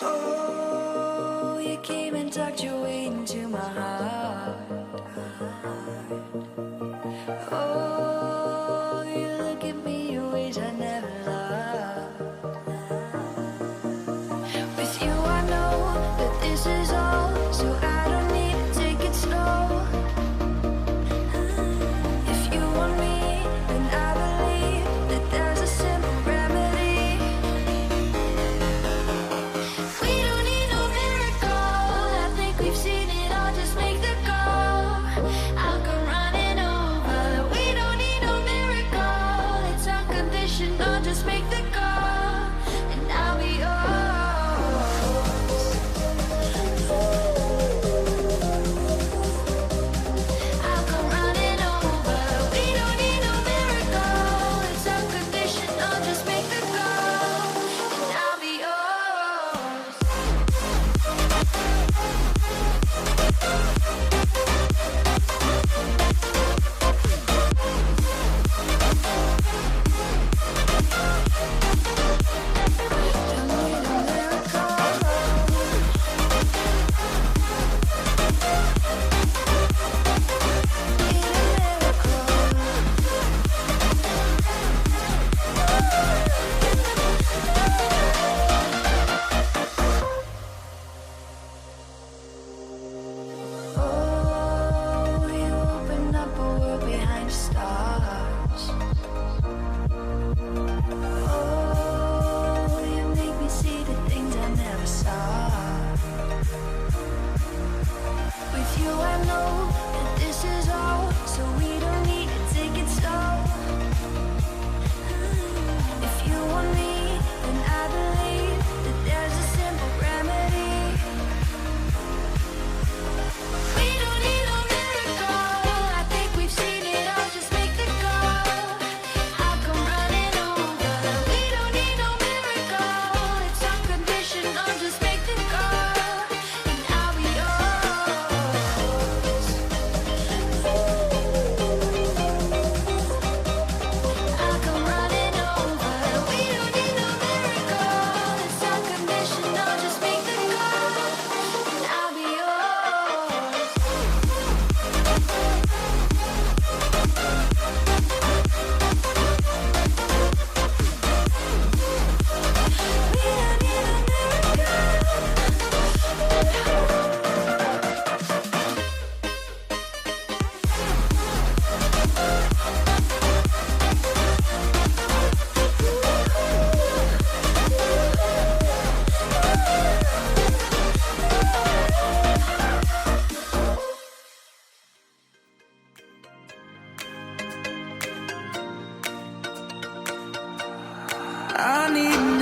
Oh, you came and tucked your way into my heart. Oh, you look at me in ways I never loved. With you I know that this is all, so I don't need to take it slow. If you want me, then I believe that there's a simple remedy. We don't need no miracle, I think we've seen it all, just make the call. I'll come running over. We don't need no miracle, it's unconditional, just make the call, and I'll be yours. I'll come running over. We don't need no miracle, it's unconditional, just make the call, and I'll be yours. Don't need a miracle. Need a Oh, you open up a world behind stars. Oh, you make me see the things I never saw. With you I know that this is all, so we don't need to take it slow. If you want me, then I believe that there's a simple remedy. We don't need no miracle, I think we've seen it all, just make the call. I'll come running over. We don't need no miracle, it's unconditional, just make the call, and I'll be yours. I'll come running over. We don't need no miracle, it's unconditional, just make the call, and I'll be yours. We don't need a I need